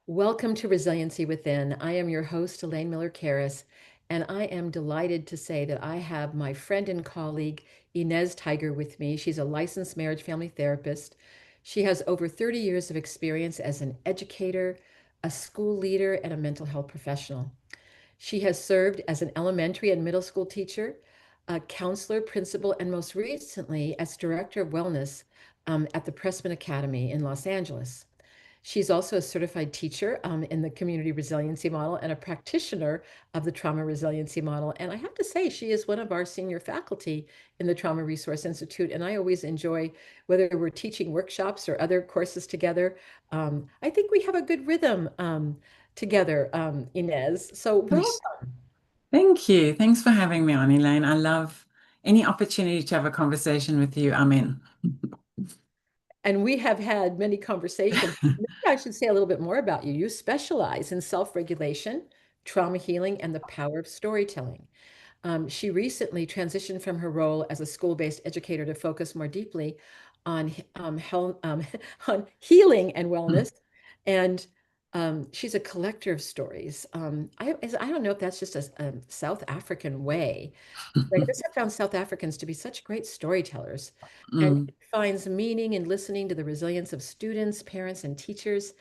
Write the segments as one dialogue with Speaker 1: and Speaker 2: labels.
Speaker 1: Welcome to Resiliency Within. I am your host, Elaine Miller-Karas, and I am delighted to say that I have my friend and colleague, Inez Tiger, with me. She's a licensed marriage family therapist. She has over 30 years of experience as an educator, a school leader, and a mental health professional. She has served as an elementary and middle school teacher, a counselor, principal, and most recently as director of wellness at the Pressman Academy in Los Angeles. She's also a certified teacher in the Community Resiliency Model and a practitioner of the Trauma Resiliency Model. And I have to say, she is one of our senior faculty in the Trauma Resource Institute. And I always enjoy whether we're teaching workshops or other courses together. I think we have a good rhythm together, Inez. So welcome.
Speaker 2: Thank you. Thanks for having me on, Elaine. I love any opportunity to have a conversation with you. I'm in.
Speaker 1: And we have had many conversations. Maybe I should say a little bit more about you. You specialize in self-regulation, trauma healing, and the power of storytelling. She recently transitioned from her role as a school-based educator to focus more deeply on on healing and wellness. And she's a collector of stories. I don't know if that's just a South African way. I just have found South Africans to be such great storytellers, and
Speaker 2: Mm,
Speaker 1: she finds meaning in listening to the resilience of students, parents, and teachers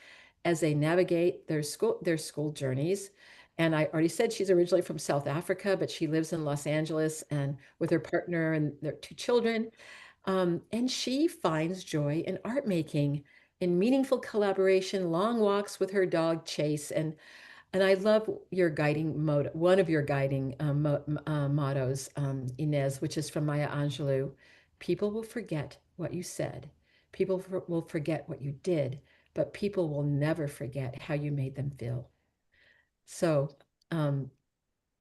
Speaker 1: as they navigate their school journeys. And I already said she's originally from South Africa, but she lives in Los Angeles and with her partner and their two children. And she finds joy in art making, in meaningful collaboration, long walks with her dog Chase, and I love your guiding mode, one of your guiding mottos, Inez, which is from Maya Angelou. People will forget what you said. Will forget what you did, but people will never forget how you made them feel. So, um,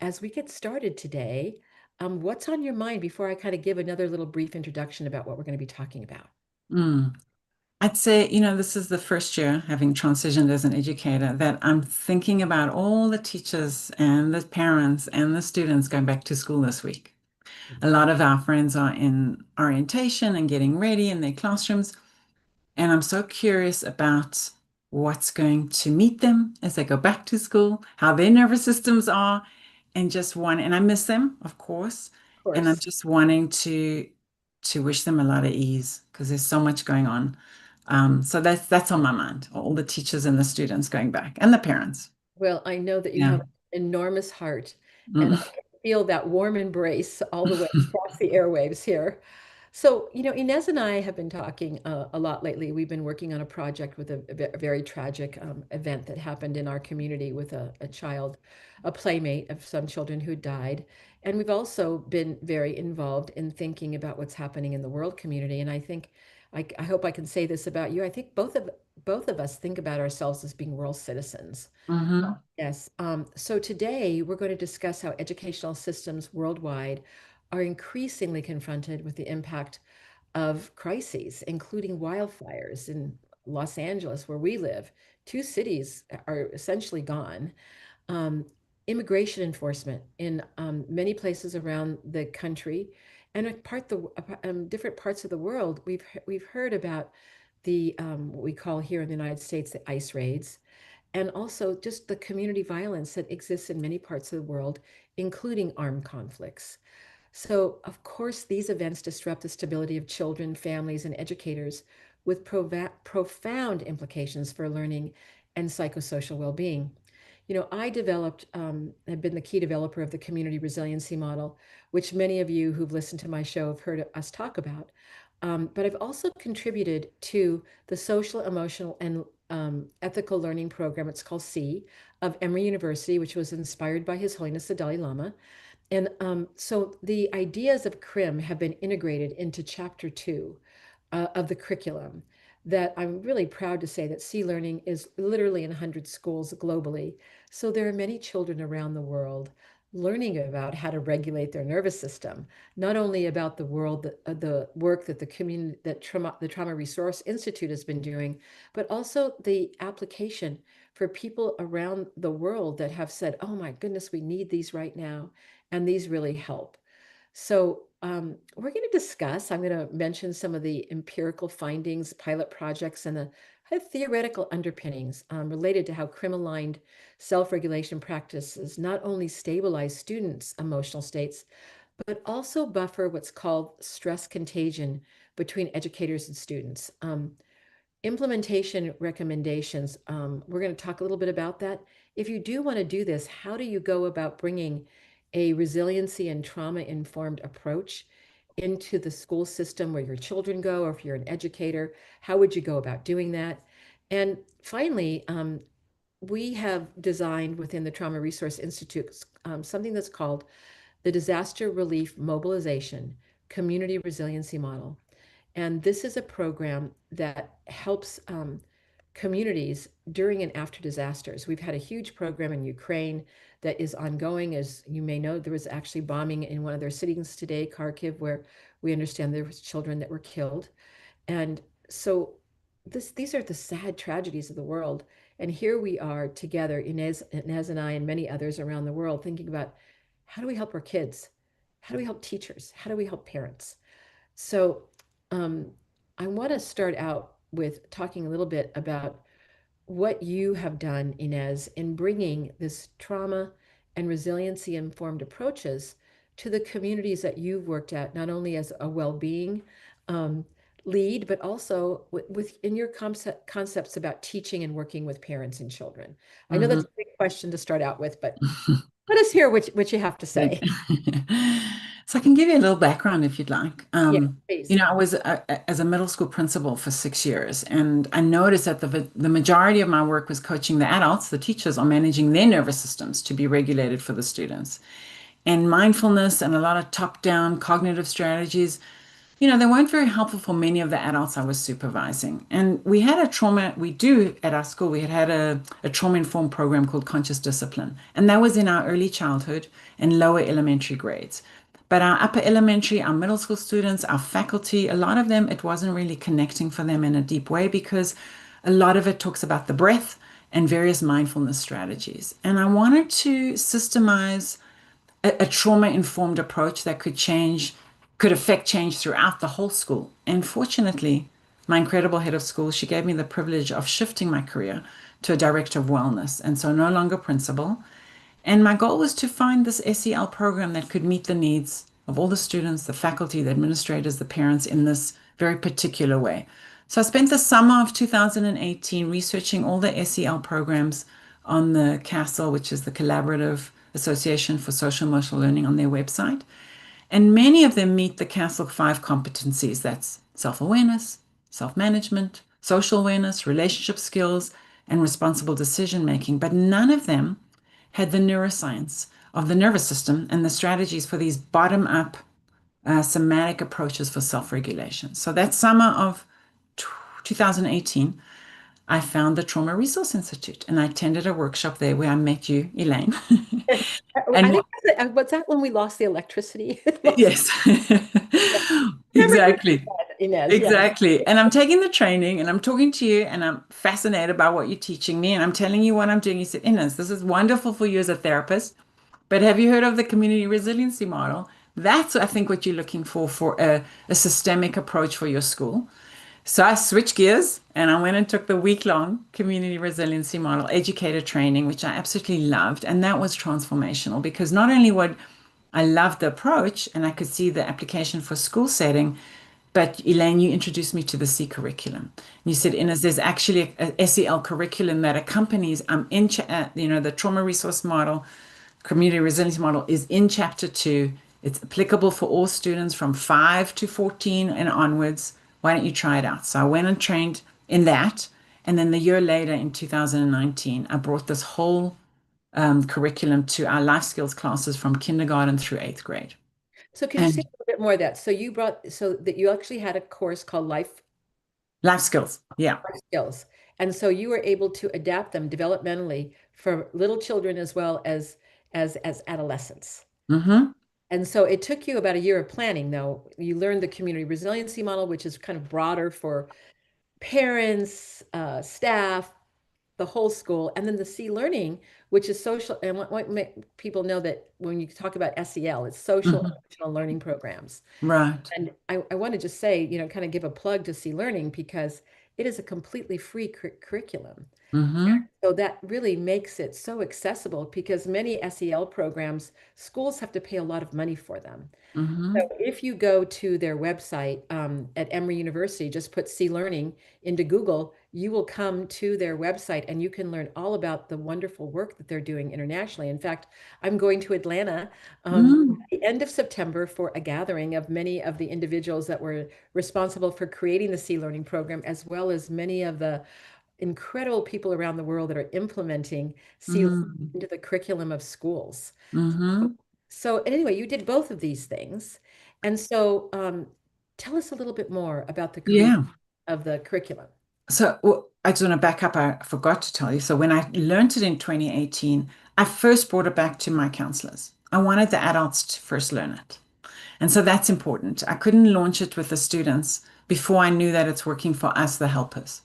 Speaker 1: as we get started today, what's on your mind before I kind of give another little brief introduction about what we're going to be talking about?
Speaker 2: mm. I'd say, this is the first year having transitioned as an educator that I'm thinking about all the teachers and the parents and the students going back to school this week. A lot of our friends are in orientation and getting ready in their classrooms. And I'm so curious about what's going to meet them as they go back to school, how their nervous systems are, and I miss them, of course.
Speaker 1: Of
Speaker 2: And I'm
Speaker 1: course.
Speaker 2: just wanting to wish them a lot of ease because there's so much going on. So that's on my mind, all the teachers and the students going back and the parents.
Speaker 1: Well, I know that you
Speaker 2: Yeah.
Speaker 1: have an enormous heart, and
Speaker 2: Mm.
Speaker 1: I can feel that warm embrace all the way across the airwaves here. So, Inez and I have been talking a lot lately. We've been working on a project with a very tragic event that happened in our community with a child, a playmate of some children who died. And we've also been very involved in thinking about what's happening in the world community. And I think, I hope I can say this about you. I think both of us think about ourselves as being world citizens.
Speaker 2: Hmm.
Speaker 1: Yes. So today we're going to discuss how educational systems worldwide are increasingly confronted with the impact of crises, including wildfires in Los Angeles, where we live. Two cities are essentially gone. Um, Immigration enforcement in many places around the country, and different parts of the world. We've heard about the what we call here in the United States the ICE raids, and also just the community violence that exists in many parts of the world, including armed conflicts. So, of course, these events disrupt the stability of children, families, and educators with profound implications for learning and psychosocial well-being. I've been the key developer of the Community Resiliency Model, which many of you who've listened to my show have heard us talk about. But I've also contributed to the social, emotional, and ethical learning program. It's called C of Emory University, which was inspired by His Holiness the Dalai Lama. And so the ideas of CRIM have been integrated into chapter 2 of the curriculum. That I'm really proud to say that C learning is literally in 100 schools globally. So there are many children around the world learning about how to regulate their nervous system, not only about the work that the Trauma Resource Institute has been doing, but also the application for people around the world that have said, "Oh my goodness, we need these right now," and these really help. We're going to discuss, I'm going to mention some of the empirical findings, pilot projects, and the theoretical underpinnings related to how CRIM-aligned self-regulation practices not only stabilize students' emotional states, but also buffer what's called stress contagion between educators and students. Implementation recommendations, we're going to talk a little bit about that. If you do want to do this, how do you go about bringing a resiliency and trauma-informed approach into the school system where your children go, or if you're an educator, how would you go about doing that? And finally, we have designed within the Trauma Resource Institute something that's called the Disaster Relief Mobilization Community Resiliency Model. And this is a program that helps communities during and after disasters. We've had a huge program in Ukraine that is ongoing. As you may know, there was actually bombing in one of their cities today, Kharkiv, where we understand there was children that were killed. And so these are the sad tragedies of the world. And here we are together, Inez and I and many others around the world, thinking about how do we help our kids? How do we help teachers? How do we help parents? So um, I want to start out with talking a little bit about what you have done, Inez, in bringing this trauma and resiliency informed approaches to the communities that you've worked at, not only as a well-being um, lead, but also with in your concepts about teaching and working with parents and children. I know that's
Speaker 2: Mhm.
Speaker 1: a big question to start out with, but let us hear what you have to
Speaker 2: Good.
Speaker 1: say.
Speaker 2: So I can give you a little background if you'd like.
Speaker 1: Yeah, please.
Speaker 2: I was as a middle school principal for 6 years, and I noticed that the majority of my work was coaching the adults, the teachers, on managing their nervous systems to be regulated for the students. And mindfulness and a lot of top-down cognitive strategies, they weren't very helpful for many of the adults I was supervising. And we do at our school, we had a trauma-informed program called Conscious Discipline. And that was in our early childhood and lower elementary grades. But our upper elementary, our middle school students, our faculty, a lot of them, it wasn't really connecting for them in a deep way because a lot of it talks about the breath and various mindfulness strategies. And I wanted to systemize a trauma-informed approach that could affect change throughout the whole school. And fortunately, my incredible head of school, she gave me the privilege of shifting my career to a director of wellness, and so no longer principal. And my goal was to find this SEL program that could meet the needs of all the students, the faculty, the administrators, the parents in this very particular way. So I spent the summer of 2018 researching all the SEL programs on the CASEL, which is the Collaborative Association for Social Emotional Learning, on their website. And many of them meet the CASEL 5 competencies. That's self-awareness, self-management, social awareness, relationship skills, and responsible decision making. But none of them had the neuroscience of the nervous system and the strategies for these bottom-up somatic approaches for self-regulation. So that summer of 2018, I found the Trauma Resource Institute and I attended a workshop there where I met you, Elaine.
Speaker 1: I
Speaker 2: And
Speaker 1: think was that when we lost the electricity?
Speaker 2: yes,
Speaker 1: Remember you
Speaker 2: exactly.
Speaker 1: said, Inez, yes.
Speaker 2: Exactly. And I'm taking the training and I'm talking to you and I'm fascinated by what you're teaching me and I'm telling you what I'm doing. You said, Inez, this is wonderful for you as a therapist, but have you heard of the community resiliency model? That's, I think, what you're looking for a systemic approach for your school. So I switched gears and I went and took the week-long community resiliency model educator training, which I absolutely loved. And that was transformational because not only would I loved the approach and I could see the application for school setting, but Elaine, you introduced me to the C curriculum. You said, Inez, there's actually a SEL curriculum that accompanies the trauma resource model, community resilience model is in chapter 2. It's applicable for all students from 5 to 14 and onwards. Why don't you try it out? So I went and trained in that. And then the year later in 2019, I brought this whole curriculum to our life skills classes from kindergarten through 8th grade.
Speaker 1: So could you say
Speaker 2: And
Speaker 1: a little bit more of that? So that you actually had a course called
Speaker 2: life skills, yeah.
Speaker 1: Life Skills. And so you were able to adapt them developmentally for little children as well as adolescents.
Speaker 2: Mm-hmm.
Speaker 1: And so it took you about a year of planning, though. You learned the community resiliency model, which is kind of broader for parents, staff, the whole school, and then the C learning, which is social. And what make people know that when you talk about SEL, it's social
Speaker 2: Hmm.
Speaker 1: emotional learning programs.
Speaker 2: Right.
Speaker 1: And I want to just say, kind of give a plug to C learning because it is a completely free curriculum.
Speaker 2: Hmm.
Speaker 1: So that really makes it so accessible because many SEL programs, schools have to pay a lot of money for them. So
Speaker 2: Hmm.
Speaker 1: if you go to their website at Emory University, just put C Learning into Google, you will come to their website and you can learn all about the wonderful work that they're doing internationally. In fact, I'm going to Atlanta
Speaker 2: Mm.
Speaker 1: at the end of September for a gathering of many of the individuals that were responsible for creating the C Learning program, as well as many of the incredible people around the world that are implementing C Learning
Speaker 2: Mm.
Speaker 1: into the curriculum of schools.
Speaker 2: Hmm.
Speaker 1: So anyway, you did both of these things. And so tell us a little bit more about the creation
Speaker 2: Yeah.
Speaker 1: of the curriculum.
Speaker 2: So I just want to back up. I forgot to tell you. So when I learned it in 2018, I first brought it back to my counselors. I wanted the adults to first learn it. And so that's important. I couldn't launch it with the students before I knew that it's working for us, the helpers.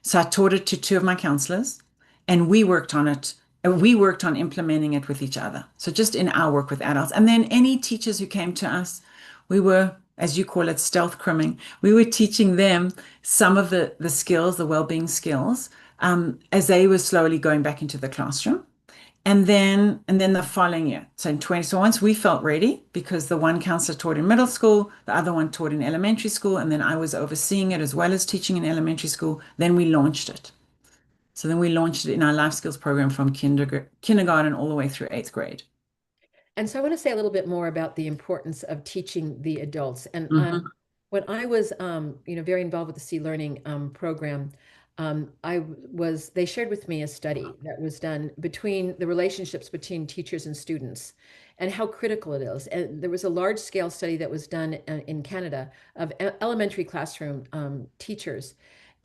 Speaker 2: So I taught it to two of my counselors, and we worked on it. We worked on implementing it with each other. So just in our work with adults. And then any teachers who came to us, we were, as you call it, stealth crimming. We were teaching them some of the skills, the well-being skills, as they were slowly going back into the classroom. And then the following year. So in 20, so once we felt ready, because the one counselor taught in middle school, the other one taught in elementary school, and then I was overseeing it as well as teaching in elementary school, then we launched it. So then we launched it in our life skills program from kindergarten all the way through eighth grade.
Speaker 1: And so I want to say a little bit more about the importance of teaching the adults. And
Speaker 2: Hmm.
Speaker 1: when I was, very involved with the C Learning program, they shared with me a study that was done between the relationships between teachers and students and how critical it is. And there was a large scale study that was done in Canada of elementary classroom teachers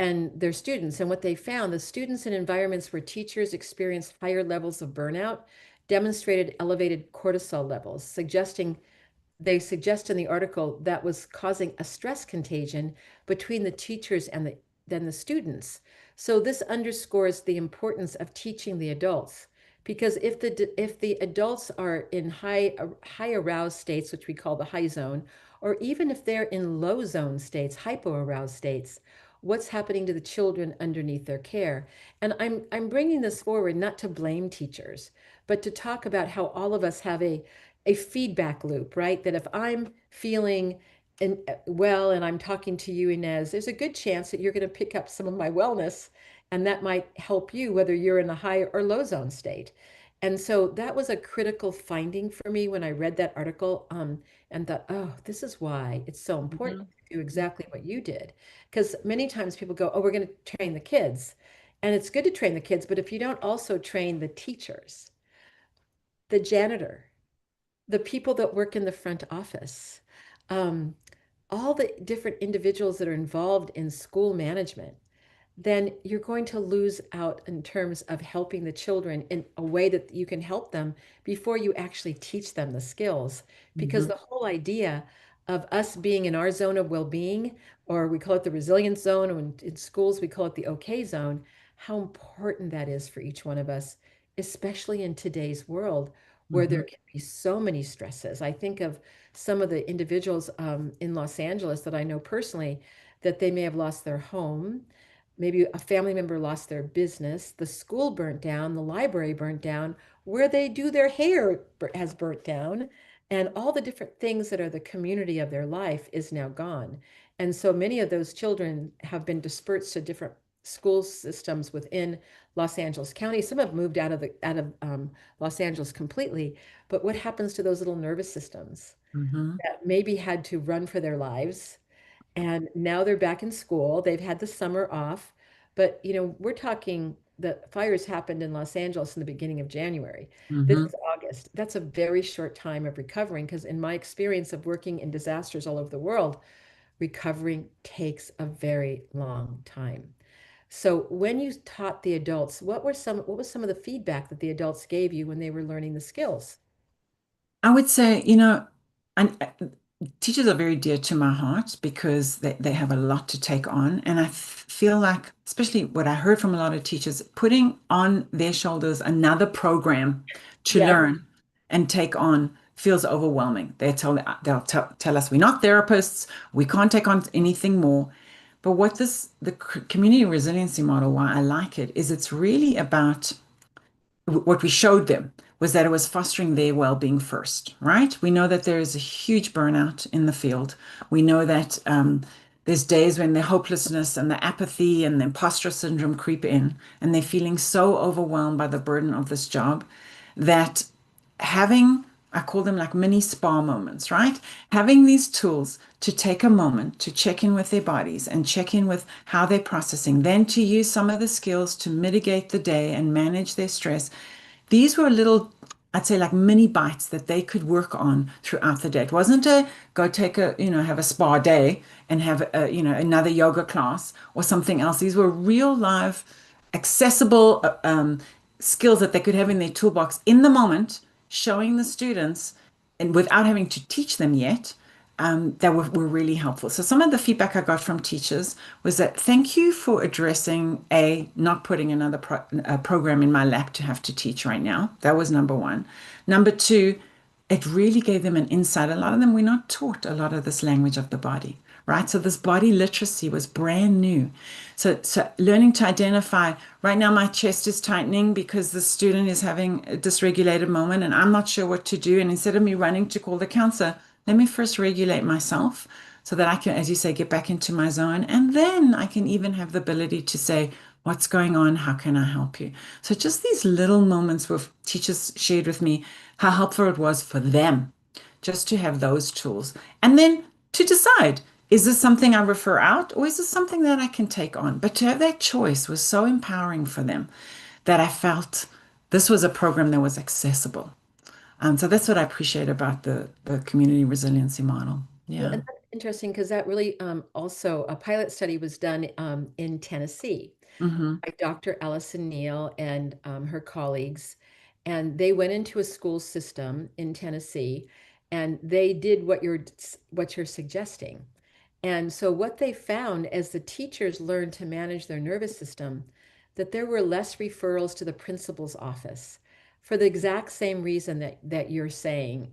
Speaker 1: and their students. And what they found, the students in environments where teachers experienced higher levels of burnout demonstrated elevated cortisol levels, they suggest in the article that was causing a stress contagion between the teachers and the students. So this underscores the importance of teaching the adults because if the adults are in high aroused states, which we call the high zone, or even if they're in low zone states, hypo aroused states, what's happening to the children underneath their care? And I'm bringing this forward not to blame teachers, but to talk about how all of us have a feedback loop, right? That if I'm feeling well and I'm talking to you, Inez, there's a good chance that you're going to pick up some of my wellness, and that might help you whether you're in a high or low zone state. And so that was a critical finding for me when I read that article and thought, oh, this is why it's so important
Speaker 2: Hmm.
Speaker 1: to do exactly what you did. Because many times people go, oh, we're going to train the kids. And it's good to train the kids, but if you don't also train the teachers, the janitor, the people that work in the front office, um, all the different individuals that are involved in school management, then you're going to lose out in terms of helping the children in a way that you can help them before you actually teach them the skills. Because
Speaker 2: Hmm.
Speaker 1: the whole idea of us being in our zone of well-being, or we call it the resilience zone, or in schools we call it the OK zone, how important that is for each one of us, especially in today's world where
Speaker 2: Hmm.
Speaker 1: there can be so many stresses. I think of some of the individuals in Los Angeles that I know personally that they may have lost their home. Maybe a family member lost their business, the school burnt down, the library burnt down, where they do their hair has burnt down, and all the different things that are the community of their life is now gone. And so many of those children have been dispersed to different school systems within Los Angeles County. Some have moved out of Los Angeles completely. But what happens to those little nervous systems
Speaker 2: Hmm.
Speaker 1: that maybe had to run for their lives? And now they're back in school. They've had the summer off. But, we're talking the fires happened in Los Angeles in the beginning of January. This
Speaker 2: Hmm.
Speaker 1: is August. That's a very short time of recovering because, in my experience of working in disasters all over the world, recovering takes a very long time. So, when you taught the adults, what was some of the feedback that the adults gave you when they were learning the skills?
Speaker 2: I would say, and teachers are very dear to my heart because they have a lot to take on. And I feel like, especially what I heard from a lot of teachers, putting on their shoulders another program to
Speaker 1: Yes.
Speaker 2: learn and take on feels overwhelming. They'll tell us we're not therapists, we can't take on anything more. But the community resiliency model, why I like it, is it's really about what we showed them was that it was fostering their well-being first, right? We know that there is a huge burnout in the field. We know that there's days when the hopelessness and the apathy and the imposter syndrome creep in, and they're feeling so overwhelmed by the burden of this job that having, I call them like mini spa moments, right? Having these tools to take a moment to check in with their bodies and check in with how they're processing, then to use some of the skills to mitigate the day and manage their stress. These were little, I'd say like mini bites that they could work on throughout the day. It wasn't a go take a, have a spa day and have another yoga class or something else. These were real live, accessible skills that they could have in their toolbox in the moment, showing the students and without having to teach them yet, that were really helpful. So some of the feedback I got from teachers was that thank you for addressing not putting another program in my lap to have to teach right now. That was number one. Number two, it really gave them an insight. A lot of them were not taught a lot of this language of the body, right? So this body literacy was brand new. So learning to identify, right now my chest is tightening because the student is having a dysregulated moment and I'm not sure what to do. And instead of me running to call the counselor, let me first regulate myself so that I can, as you say, get back into my zone. And then I can even have the ability to say, what's going on? How can I help you? So just these little moments where teachers shared with me how helpful it was for them just to have those tools. And then to decide, is this something I refer out or is this something that I can take on? But to have that choice was so empowering for them that I felt this was a program that was accessible. So that's what I appreciate about the community resiliency model.
Speaker 1: Well,
Speaker 2: Yeah.
Speaker 1: and that's interesting because that really also a pilot study was done in Tennessee
Speaker 2: Mm-hmm.
Speaker 1: by Dr. Allison Neal and her colleagues. And they went into a school system in Tennessee and they did what you're suggesting. And so what they found as the teachers learned to manage their nervous system, that there were less referrals to the principal's office for the exact same reason that you're saying,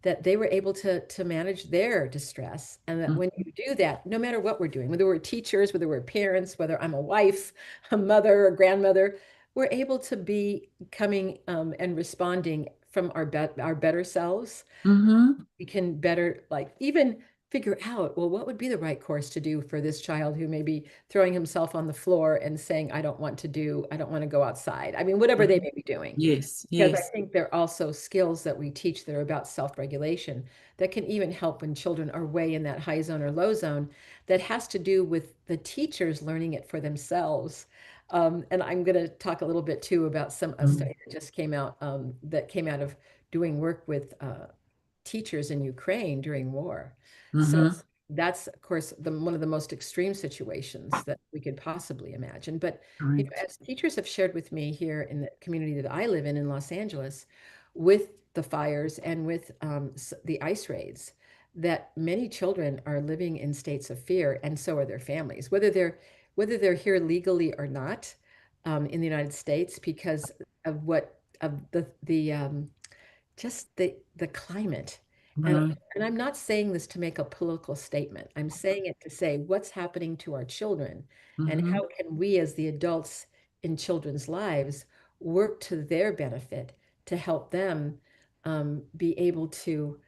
Speaker 1: that they were able to manage their distress. And that when you do that, no matter what we're doing, whether we're teachers, whether we're parents, whether I'm a wife, a mother, a grandmother, we're able to be coming and responding from our better selves.
Speaker 2: Mm-hmm.
Speaker 1: We can better like even figure out, well, what would be the right course to do for this child who may be throwing himself on the floor and saying, I don't want to go outside. I mean, whatever they
Speaker 2: Mm-hmm.
Speaker 1: may be doing.
Speaker 2: Yes,
Speaker 1: Because I
Speaker 2: yes.
Speaker 1: think there are also skills that we teach that are about self-regulation that can even help when children are way in that high zone or low zone that has to do with the teachers learning it for themselves. And I'm going to talk a little bit too about a
Speaker 2: Mm-hmm.
Speaker 1: study that just came out that came out of doing work with teachers in Ukraine during war. So
Speaker 2: Mm-hmm.
Speaker 1: that's, of course, one of the most extreme situations that we could possibly imagine. But
Speaker 2: Correct.
Speaker 1: as teachers have shared with me here in the community that I live in Los Angeles, with the fires and with the ice raids, that many children are living in states of fear, and so are their families, whether they're here legally or not in the United States, because of the just the climate. And
Speaker 2: Right.
Speaker 1: and I'm not saying this to make a political statement. I'm saying it to say what's happening to our children and
Speaker 2: Mm-hmm.
Speaker 1: how can we as the adults in children's lives work to their benefit to help them be able to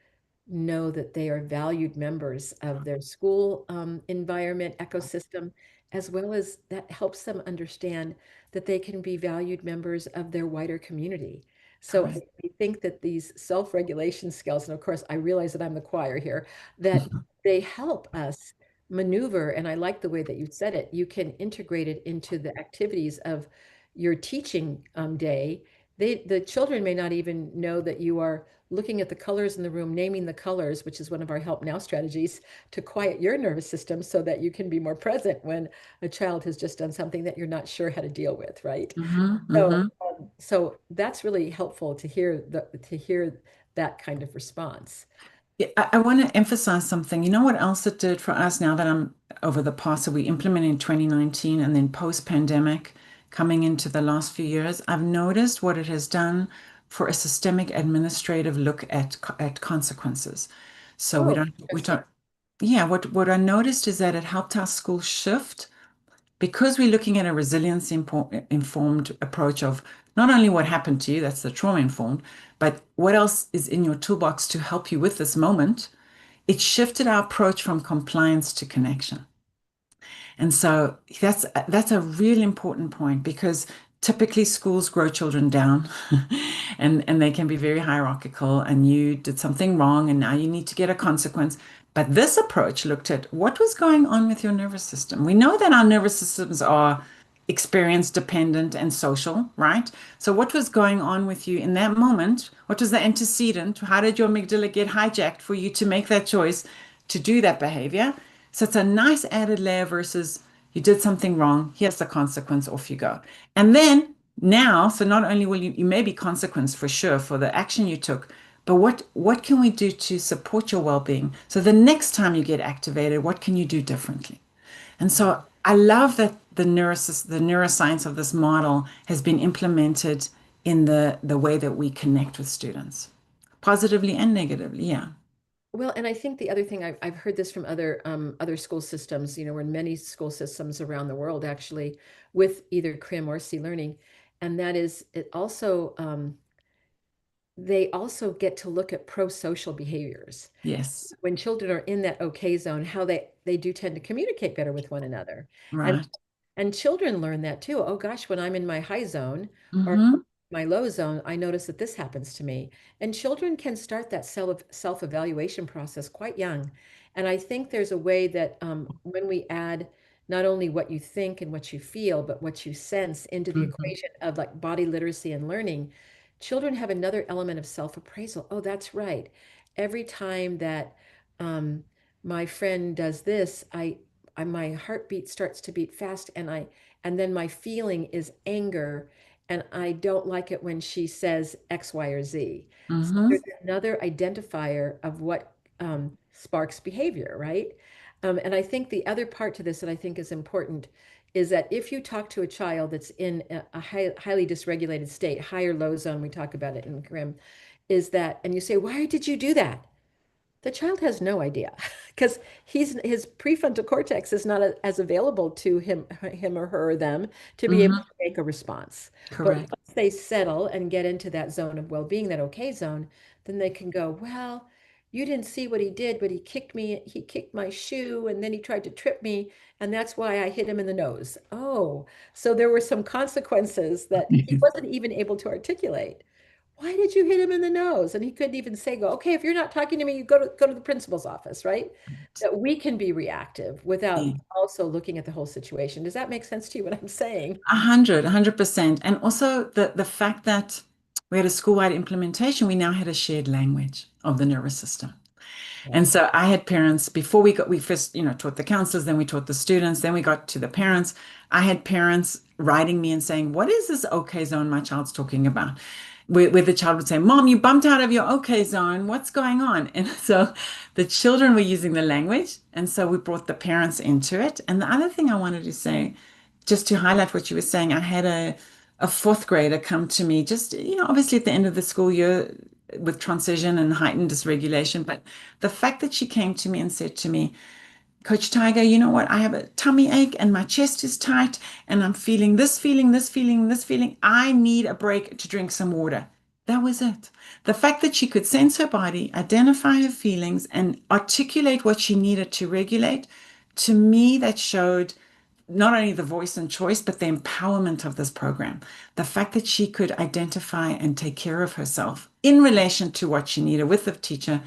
Speaker 1: know that they are valued members of their school environment ecosystem, as well as that helps them understand that they can be valued members of their wider community. So
Speaker 2: Correct.
Speaker 1: I think that these self-regulation skills, and of course, I realize that I'm the choir here, that they help us maneuver. And I like the way that you said it. You can integrate it into the activities of your teaching day. The children may not even know that you are looking at the colors in the room, naming the colors, which is one of our help now strategies to quiet your nervous system so that you can be more present when a child has just done something that you're not sure how to deal with, right?
Speaker 2: Mm-hmm.
Speaker 1: So,
Speaker 2: Mm-hmm.
Speaker 1: so that's really helpful to hear that kind of response.
Speaker 2: Yeah, I want to emphasize something. You know what else it did for us now that I'm over the past, so we implemented in 2019 and then post-pandemic coming into the last few years, I've noticed what it has done for a systemic administrative look at consequences. So
Speaker 1: Oh,
Speaker 2: we
Speaker 1: interesting.
Speaker 2: don't, yeah, what I noticed is that it helped our school shift because we're looking at a resilience informed approach of not only what happened to you, that's the trauma informed, but what else is in your toolbox to help you with this moment. It shifted our approach from compliance to connection. And so that's a real important point because typically schools grow children down and they can be very hierarchical and you did something wrong and now you need to get a consequence. But this approach looked at what was going on with your nervous system. We know that our nervous systems are experience dependent and social, right? So what was going on with you in that moment? What was the antecedent? How did your amygdala get hijacked for you to make that choice to do that behavior? So it's a nice added layer versus you did something wrong, here's the consequence, off you go. And then now, so not only will you may be consequence for sure for the action you took, but what can we do to support your well-being? So the next time you get activated, what can you do differently? And so I love that the neuroscience of this model has been implemented in the way that we connect with students, positively and negatively. Yeah.
Speaker 1: Well, and I think the other thing I've heard this from other school systems, we're in many school systems around the world actually with either CRIM or C learning, and that is it also they also get to look at pro-social behaviors.
Speaker 2: Yes.
Speaker 1: When children are in that okay zone, how they do tend to communicate better with one another. And
Speaker 2: Right.
Speaker 1: and children learn that too. Oh gosh, when I'm in my high zone or
Speaker 2: Mm-hmm.
Speaker 1: my low zone, I notice that this happens to me. And children can start that self-evaluation process quite young. And I think there's a way that when we add not only what you think and what you feel, but what you sense into the
Speaker 2: Mm-hmm.
Speaker 1: equation of like body literacy and learning, children have another element of self-appraisal. Oh, that's right. Every time that um, my friend does this, my heartbeat starts to beat fast, and then my feeling is anger, and I don't like it when she says X, Y, or Z. So
Speaker 2: Mm-hmm.
Speaker 1: there's another identifier of what sparks behavior, right? And I think the other part to this that I think is important is that if you talk to a child that's in a highly dysregulated state, high or low zone, we talk about it in CRIM, is that, and you say, why did you do that? The child has no idea because his prefrontal cortex is not as available to him or her or them to be able
Speaker 2: Mm-hmm.
Speaker 1: to make a response. But
Speaker 2: Correct.
Speaker 1: once they settle and get into that zone of well-being, that okay zone, then they can go, well, you didn't see what he did, but he kicked my shoe and then he tried to trip me, and that's why I hit him in the nose. Oh, so there were some consequences that he wasn't even able to articulate. Why did you hit him in the nose? And he couldn't even say, go, okay, if you're not talking to me, you go to the principal's office, right? That we can be reactive without
Speaker 2: Yeah.
Speaker 1: also looking at the whole situation. Does that make sense to you, what I'm saying?
Speaker 2: 100%. And also the fact that we had a school-wide implementation, we now had a shared language of the nervous system.
Speaker 1: Yeah.
Speaker 2: And so I had parents before we first, taught the counselors, then we taught the students, then we got to the parents. I had parents writing me and saying, what is this okay zone my child's talking about? Where the child would say, Mom, you bumped out of your okay zone. What's going on? And so the children were using the language. And so we brought the parents into it. And the other thing I wanted to say, just to highlight what you were saying, I had a fourth grader come to me just, obviously at the end of the school year with transition and heightened dysregulation. But the fact that she came to me and said to me, Coach Tiger, you know what? I have a tummy ache and my chest is tight and I'm feeling this feeling, this feeling, this feeling. I need a break to drink some water. That was it. The fact that she could sense her body, identify her feelings, and articulate what she needed to regulate, to me, that showed not only the voice and choice, but the empowerment of this program. The fact that she could identify and take care of herself in relation to what she needed with the teacher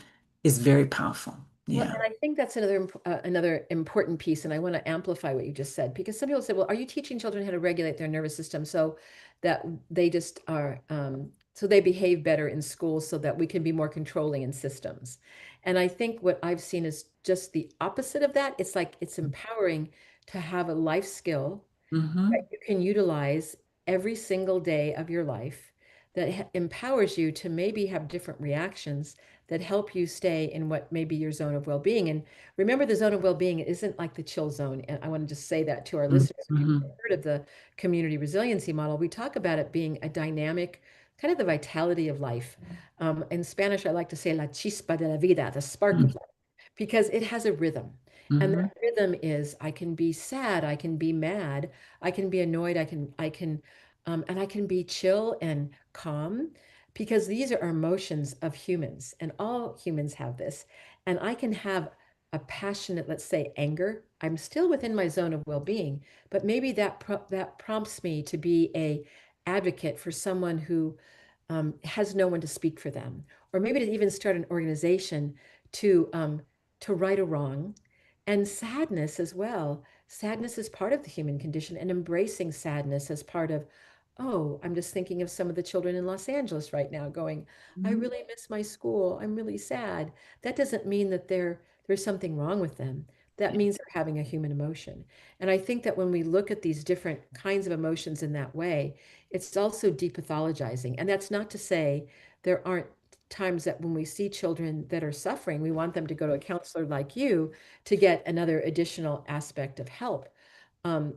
Speaker 2: is very powerful.
Speaker 1: Well,
Speaker 2: Yeah.
Speaker 1: and I think that's another important piece, and I want to amplify what you just said because some people say, "Well, are you teaching children how to regulate their nervous system so that they just are so they behave better in school, so that we can be more controlling in systems?" And I think what I've seen is just the opposite of that. It's like it's empowering to have a life skill that
Speaker 2: Mm-hmm.
Speaker 1: you can utilize every single day of your life that empowers you to maybe have different reactions that help you stay in what may be your zone of well-being. And remember, the zone of well-being isn't like the chill zone. And I want to just say that to our listeners. If you've
Speaker 2: Mhm.
Speaker 1: heard of the community resiliency model, we talk about it being a dynamic, kind of the vitality of life. In Spanish, I like to say la chispa de la vida, the spark of
Speaker 2: Mhm.
Speaker 1: life, because it has a rhythm. And
Speaker 2: Mhm.
Speaker 1: that rhythm is I can be sad, I can be mad, I can be annoyed, and I can be chill and calm because these are emotions of humans, and all humans have this. And I can have a passionate, let's say, anger. I'm still within my zone of well-being, but maybe that prompts me to be a advocate for someone who has no one to speak for them, or maybe to even start an organization to right a wrong, and sadness as well. Sadness is part of the human condition, and embracing sadness as part of, oh, I'm just thinking of some of the children in Los Angeles right now going, I
Speaker 2: Mhm.
Speaker 1: really miss my school. I'm really sad. That doesn't mean that there's something wrong with them. That
Speaker 2: Yeah.
Speaker 1: means they're having a human emotion. And I think that when we look at these different kinds of emotions in that way, it's also depathologizing. And that's not to say there aren't times that when we see children that are suffering, we want them to go to a counselor like you to get another additional aspect of help. Um,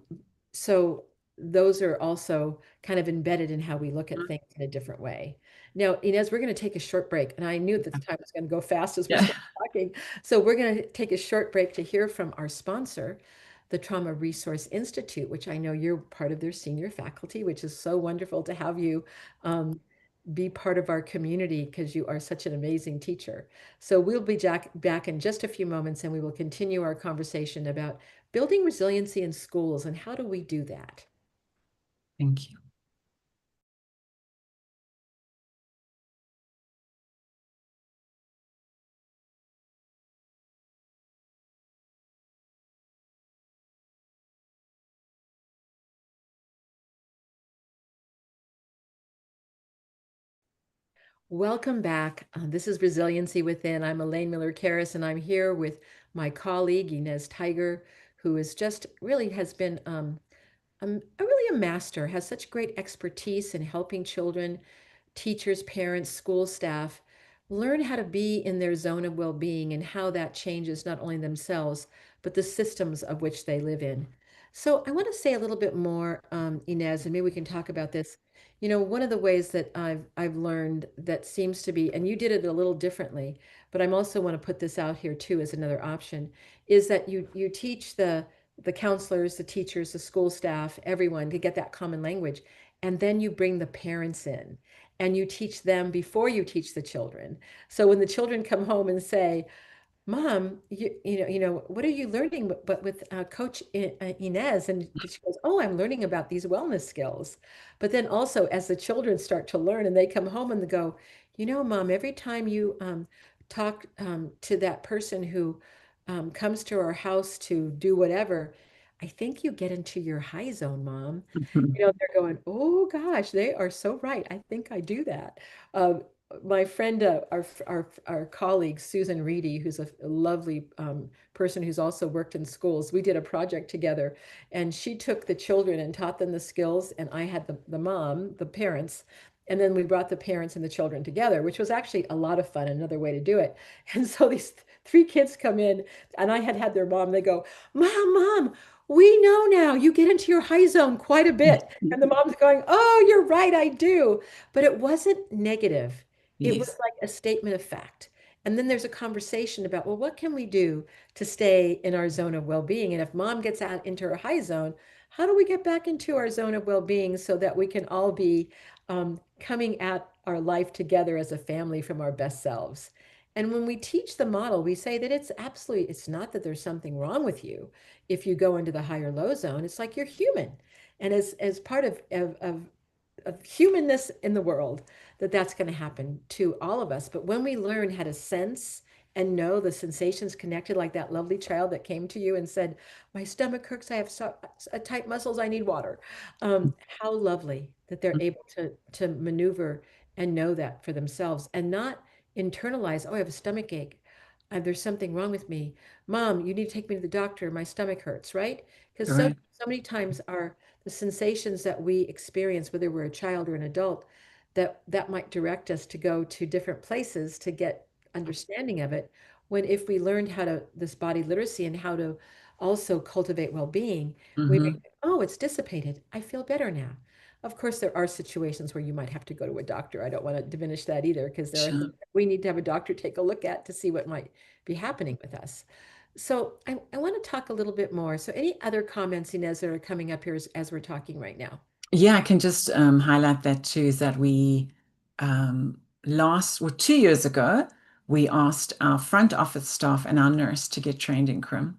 Speaker 1: so those are also kind of embedded in how we look at things in a different way. Now, Inez, we're going to take a short break, and I knew that the time was going to go fast as we
Speaker 2: Yeah.
Speaker 1: started talking. So we're going to take a short break to hear from our sponsor, the Trauma Resource Institute, which I know you're part of their senior faculty, which is so wonderful to have you be part of our community because you are such an amazing teacher. So we'll be back in just a few moments, and we will continue our conversation about building resiliency in schools and how do we do that.
Speaker 2: Thank you.
Speaker 1: Welcome back. This is Resiliency Within. I'm Elaine Miller-Karas, and I'm here with my colleague, Inez Tiger, who is just really has been really a master, has such great expertise in helping children, teachers, parents, school staff learn how to be in their zone of well-being and how that changes not only themselves, but the systems of which they live in. So I want to say a little bit more, Inez, and maybe we can talk about this. You know, one of the ways that I've learned that seems to be, and you did it a little differently, but I'm also want to put this out here too as another option, is that you teach the counselors, the teachers, the school staff, everyone to get that common language. And then you bring the parents in and you teach them before you teach the children. So when the children come home and say, Mom, what are you learning? But with Coach Inez, and she goes, Oh, I'm learning about these wellness skills. But then also, as the children start to learn, and they come home and they go, Mom, every time you talk to that person who comes to our house to do whatever, I think you get into your high zone, Mom. They're going, oh gosh, they are so right. I think I do that. Uh, my friend, our colleague, Susan Reedy, who's a lovely person who's also worked in schools, we did a project together and she took the children and taught them the skills. And I had the mom, the parents, and then we brought the parents and the children together, which was actually a lot of fun, another way to do it. And so these three kids come in and I had their mom, they go, Mom, we know now you get into your high zone quite a bit. And the mom's going, Oh, you're right, I do. But it wasn't negative. It was
Speaker 2: Yes.
Speaker 1: like a statement of fact. And then there's a conversation about, well, what can we do to stay in our zone of well-being? And if mom gets out into her high zone, how do we get back into our zone of well-being so that we can all be coming at our life together as a family from our best selves? And when we teach the model, we say that it's not that there's something wrong with you if you go into the higher low zone. It's like you're human. And as part of humanness in the world, that's going to happen to all of us. But when we learn how to sense and know the sensations connected, like that lovely child that came to you and said, My stomach hurts, I have tight muscles, I need water. How lovely that they're able to maneuver and know that for themselves and not internalize, oh, I have a stomach ache. There's something wrong with me. Mom, you need to take me to the doctor. My stomach hurts, right? Because
Speaker 2: Correct.
Speaker 1: so many times the sensations that we experience, whether we're a child or an adult, that might direct us to go to different places to get understanding of it, when if we learned how to this body literacy and how to also cultivate well-being, we may
Speaker 2: Hmm.
Speaker 1: think, oh, it's dissipated. I feel better now. Of course, there are situations where you might have to go to a doctor. I don't want to diminish that either, because there are things
Speaker 2: Sure.
Speaker 1: that we need to have a doctor take a look at to see what might be happening with us. So I want to talk a little bit more. So any other comments, Inez, that are coming up here as we're talking right now?
Speaker 2: Yeah, I can just highlight that too, is that we well, 2 years ago, we asked our front office staff and our nurse to get trained in CRIM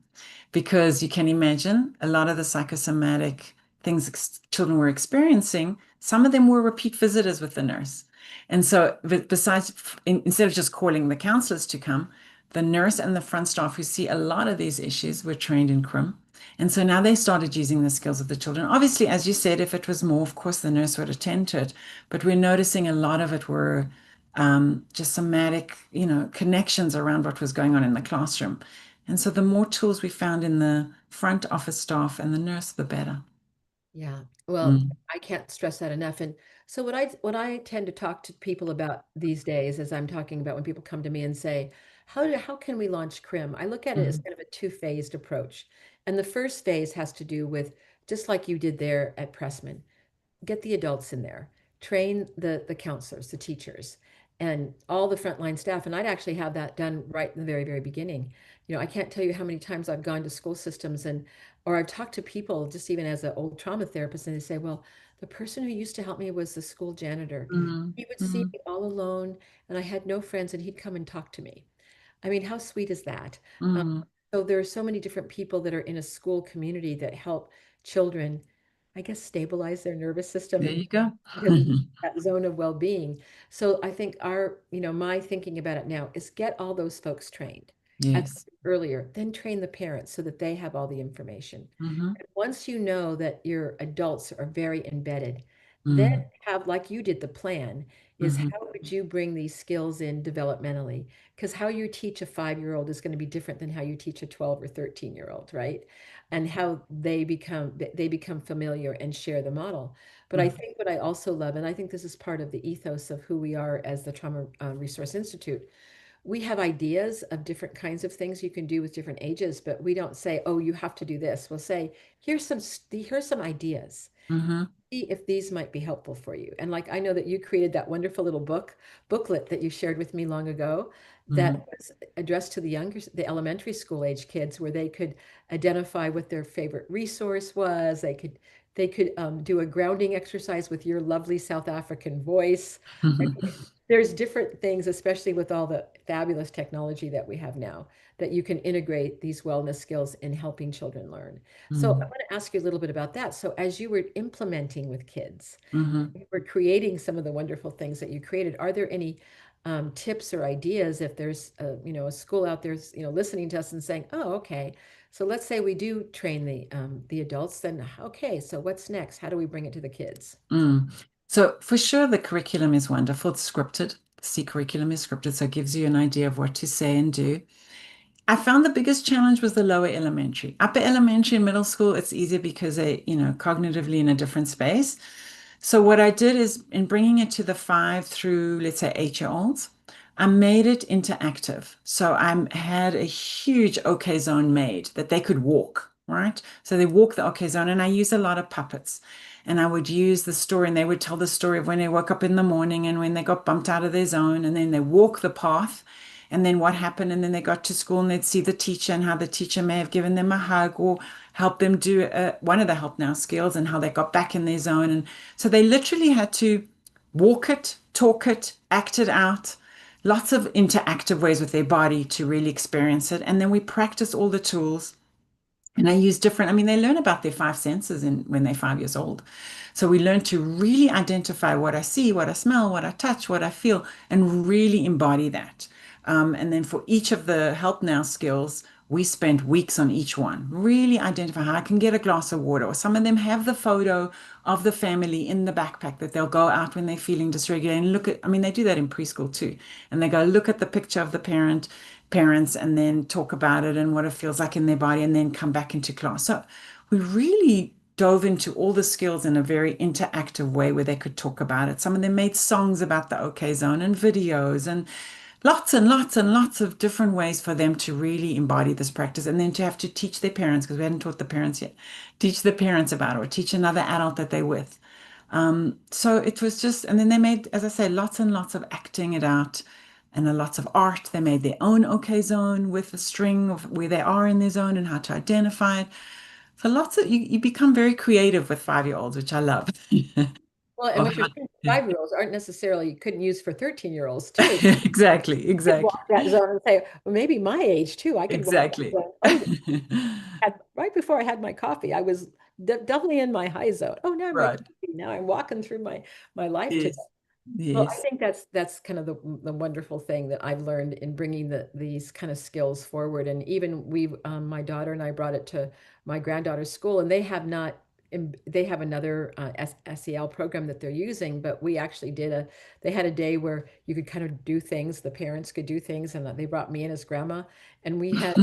Speaker 2: because you can imagine a lot of the psychosomatic things children were experiencing, some of them were repeat visitors with the nurse. And so, besides, instead of just calling the counselors to come, the nurse and the front staff who see a lot of these issues were trained in CRIM. And so now they started using the skills of the children. Obviously, as you said, if it was more, of course, the nurse would attend to it. But we're noticing a lot of it were just somatic, connections around what was going on in the classroom. And so the more tools we found in the front office staff and the nurse, the better.
Speaker 1: Yeah. Well,
Speaker 2: Mm,
Speaker 1: I can't stress that enough. And so what I tend to talk to people about these days, as I'm talking about when people come to me and say, how can we launch CRIM? I look at it as
Speaker 2: mhm,
Speaker 1: kind of a two-phased approach. And the first phase has to do with just like you did there at Pressman, get the adults in there, train the counselors, the teachers, and all the frontline staff. And I'd actually have that done right in the very, very beginning. I can't tell you how many times I've gone to school systems and or I've talked to people just even as an old trauma therapist, and they say, well, the person who used to help me was the school janitor.
Speaker 2: mhm,
Speaker 1: He would see
Speaker 2: mhm,
Speaker 1: me all alone and I had no friends, and he'd come and talk to me. I mean, how sweet is that? Um,
Speaker 2: mhm.
Speaker 1: so there are so many different people that are in a school community that help children, I guess, stabilize their nervous system
Speaker 2: There
Speaker 1: and
Speaker 2: you go.
Speaker 1: get into that zone of well-being. So I think my thinking about it now is get all those folks trained as
Speaker 2: Yes.
Speaker 1: earlier, then train the parents so that they have all the information.
Speaker 2: Hmm.
Speaker 1: And once you know that your adults are very embedded, then
Speaker 2: Mm,
Speaker 1: have, like you did, the plan is
Speaker 2: hmm.
Speaker 1: how would you bring these skills in developmentally? Because how you teach a 5-year-old is going to be different than how you teach a 12 or 13-year-old, right? And how they become familiar and share the model. But I think what I also love, and I think this is part of the ethos of who we are as the Trauma Resource Institute, we have ideas of different kinds of things you can do with different ages, but we don't say, oh, you have to do this. We'll say, here's some ideas,
Speaker 2: Hmm.
Speaker 1: see if these might be helpful for you. And like I know that you created that wonderful little booklet that you shared with me long ago that
Speaker 2: Hmm.
Speaker 1: was addressed to the elementary school age kids, where they could identify what their favorite resource was. They could do a grounding exercise with your lovely South African voice. I
Speaker 2: Hmm.
Speaker 1: mean, there's different things, especially with all the fabulous technology that we have now, that you can integrate these wellness skills in helping children learn. So I want to ask you a little bit about that. So as you were implementing with kids,
Speaker 2: Hmm.
Speaker 1: you were creating some of the wonderful things that you created. Are there any tips or ideas if there's a school out there, listening to us and saying, "Oh, okay, so let's say we do train the adults, then okay, so what's next? How do we bring it to the kids?"
Speaker 2: Mm. So for sure, the curriculum is wonderful. It's scripted. C curriculum is scripted, so it gives you an idea of what to say and do. I found the biggest challenge was the lower elementary. Upper elementary and middle school, it's easier because they, cognitively in a different space. So what I did is in bringing it to the 5 through, let's say, 8-year-olds, I made it interactive. So I had a huge OK zone made that they could walk, right? So they walk the OK zone, and I used a lot of puppets. And I would use the story, and they would tell the story of when they woke up in the morning and when they got bumped out of their zone, and then they walk the path, and then what happened, and then they got to school and they'd see the teacher and how the teacher may have given them a hug or helped them do one of the help now skills, and how they got back in their zone. And so they literally had to walk it, talk it, act it out, lots of interactive ways with their body to really experience it. And then we practice all the tools. And I use different, I mean, they learn about their five senses when they're 5 years old. So we learn to really identify what I see, what I smell, what I touch, what I feel, and really embody that. And then for each of the help now skills, we spent weeks on each one, really identify how I can get a glass of water. Or some of them have the photo of the family in the backpack that they'll go out when they're feeling dysregulated and look at, I mean, they do that in preschool too. And they go look at the picture of the parents and then talk about it and what it feels like in their body and then come back into class. So we really dove into all the skills in a very interactive way where they could talk about it. Some of them made songs about the OK zone and videos. And lots and lots and lots of different ways for them to really embody this practice and then to have to teach their parents because we hadn't taught the parents yet, teach the parents about it or teach another adult that they're with. So it was just, and then they made, as I say, lots and lots of acting it out and lots of art. They made their own okay zone with a string of where they are in their zone and how to identify it. So lots of, you become very creative with 5-year-olds, which I love.
Speaker 1: Well, and
Speaker 2: Of
Speaker 1: what you're
Speaker 2: how-
Speaker 1: saying, 5-year-olds aren't necessarily you couldn't use for 13-year-olds too.
Speaker 2: Exactly,
Speaker 1: Could walk
Speaker 2: exactly,
Speaker 1: that zone and say, well, maybe my age too. I could walk that
Speaker 2: exactly.
Speaker 1: zone. Oh, right before I had my coffee, I was definitely in my high zone. Oh, now I'm making
Speaker 2: Right.
Speaker 1: coffee. Now I'm walking through my life today.
Speaker 2: Yes.
Speaker 1: Well, I
Speaker 2: Yes.
Speaker 1: think that's kind of the wonderful thing that I've learned in bringing these kind of skills forward. And even my daughter and I brought it to my granddaughter's school, and they have not, they have another SEL program that they're using, but we actually they had a day where you could kind of do things, the parents could do things, and they brought me in as grandma, and we had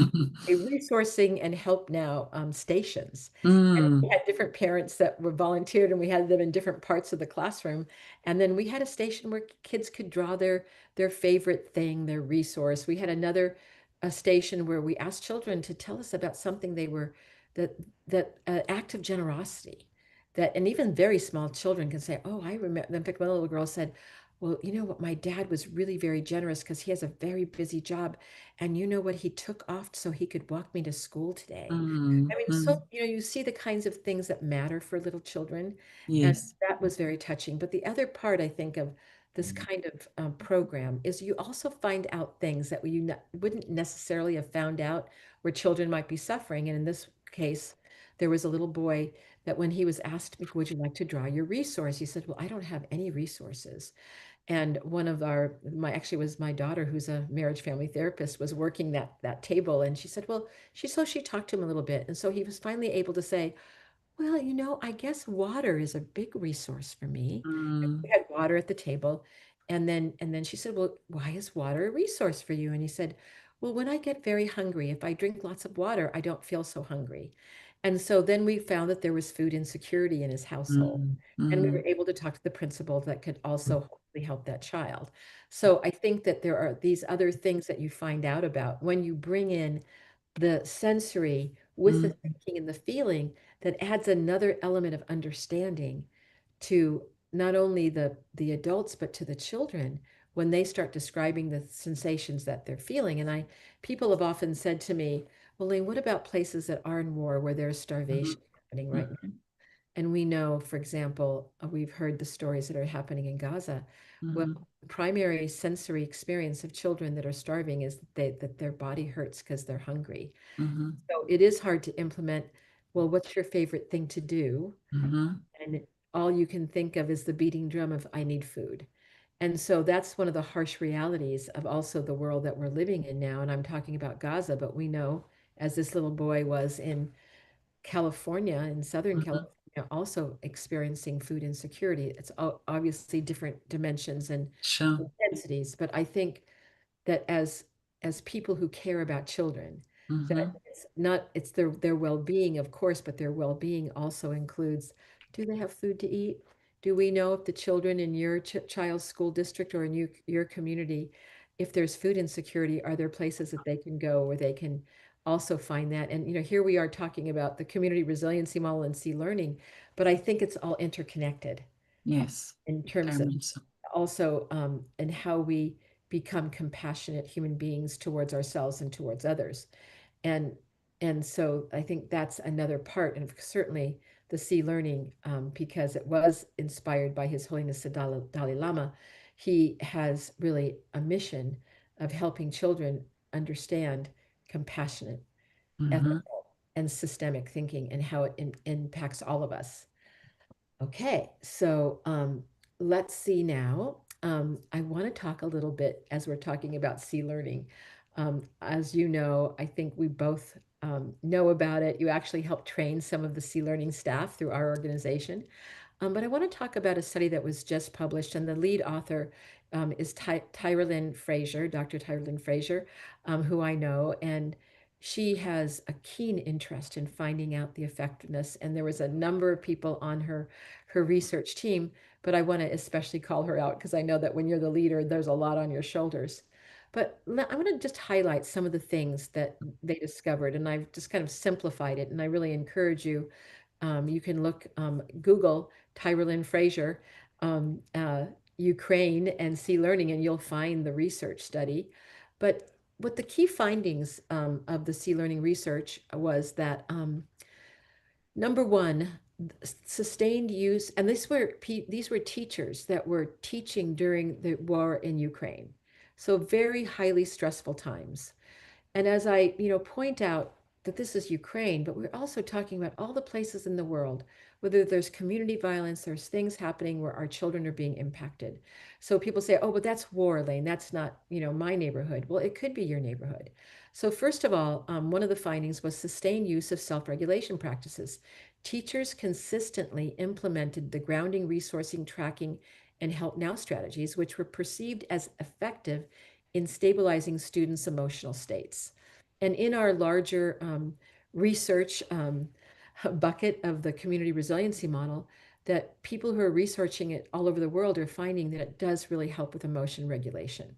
Speaker 1: a resourcing and help now stations. And we
Speaker 2: Mm,
Speaker 1: had different parents that were volunteered, and we had them in different parts of the classroom. And then we had a station where kids could draw their favorite thing, their resource. We had another a station where we asked children to tell us about something they were that that act of generosity that and even very small children can say, "Oh, I remember." In fact, one little girl said, "Well, you know what? My dad was really very generous because he has a very busy job, and you know what? He took off so he could walk me to school today."
Speaker 2: mm,
Speaker 1: I mean, so
Speaker 2: mm.
Speaker 1: you see the kinds of things that matter for little children, and
Speaker 2: Yes.
Speaker 1: that was very touching. But the other part, I think, of this kind of program is you also find out things that wouldn't necessarily have found out where children might be suffering. And in this case, there was a little boy that when he was asked, "Would you like to draw your resource?" He said, "Well, I don't have any resources." And one of my actually was my daughter, who's a marriage family therapist, was working that table, and she said, "Well, she talked to him a little bit, and so he was finally able to say, well, I guess water is a big resource for me." And we
Speaker 2: Mm,
Speaker 1: had water at the table. And then she said, "Well, why is water a resource for you?" And he said, "Well, when I get very hungry, if I drink lots of water, I don't feel so hungry." And so then we found that there was food insecurity in his household.
Speaker 2: mm,
Speaker 1: And we
Speaker 2: mm,
Speaker 1: were able to talk to the principal that could also hopefully help that child. So I think that there are these other things that you find out about when you bring in the sensory with the
Speaker 2: mm,
Speaker 1: thinking and the feeling that adds another element of understanding to not only the adults but to the children when they start describing the sensations that they're feeling. And I people have often said to me, "Well, Elaine, what about places that are in war where there's
Speaker 2: mhm,
Speaker 1: starvation happening right now?"
Speaker 2: mhm,
Speaker 1: And we know, for example, we've heard the stories that are happening in Gaza. Well,
Speaker 2: mhm,
Speaker 1: the primary sensory experience of children that are starving is that their body hurts because they're hungry.
Speaker 2: mhm,
Speaker 1: So it is hard to implement. Well, what's your favorite thing to do?
Speaker 2: mhm.
Speaker 1: And all you can think of is the beating drum of I need food. And so that's one of the harsh realities of also the world that we're living in now. And I'm talking about Gaza, but we know, as this little boy was in California, in Southern
Speaker 2: Mhm.
Speaker 1: California, also experiencing food insecurity. It's obviously different dimensions and
Speaker 2: Sure.
Speaker 1: intensities, but I think that as people who care about children, that
Speaker 2: Mhm,
Speaker 1: it's their well-being, of course, but their well-being also includes, do they have food to eat? Do we know if the children in your child's school district or in your community, if there's food insecurity, are there places that they can go where they can also find that? And here we are talking about the community resiliency model and C learning, but I think it's all interconnected
Speaker 2: yes.
Speaker 1: in
Speaker 2: Very
Speaker 1: terms of
Speaker 2: much so.
Speaker 1: also and how we become compassionate human beings towards ourselves and towards others. And and so I think that's another part, and certainly the C learning, because it was inspired by His Holiness the Dalai Lama. He has really a mission of helping children understand compassionate,
Speaker 2: Mhm,
Speaker 1: ethical, and systemic thinking and how it impacts all of us. Okay, so let's see now. I want to talk a little bit as we're talking about C learning. As you know, I think we both know about it. You actually helped train some of the C learning staff through our organization. But I want to talk about a study that was just published, and the lead author is Tyralyn Fraser, Dr. Tyralyn Fraser, who I know, and she has a keen interest in finding out the effectiveness. And there was a number of people on her research team, but I want to especially call her out because I know that when you're the leader, there's a lot on your shoulders. But I'm going to just highlight some of the things that they discovered, and I've just kind of simplified it. And I really encourage you. You can look, Google Tyrolyn Fraser, Ukraine and Sea Learning, and you'll find the research study. But what the key findings of the Sea Learning research was that number one, sustained use, and these were teachers that were teaching during the war in Ukraine. So very highly stressful times. And as I, point out that this is Ukraine, but we're also talking about all the places in the world, whether there's community violence, there's things happening where our children are being impacted. So people say, oh, but that's war, Elaine. That's not, my neighborhood. Well, it could be your neighborhood. So first of all, one of the findings was sustained use of self-regulation practices. Teachers consistently implemented the grounding, resourcing, tracking, and help now strategies, which were perceived as effective in stabilizing students' emotional states. And in our larger research bucket of the community resiliency model, that people who are researching it all over the world are finding that it does really help with emotion regulation.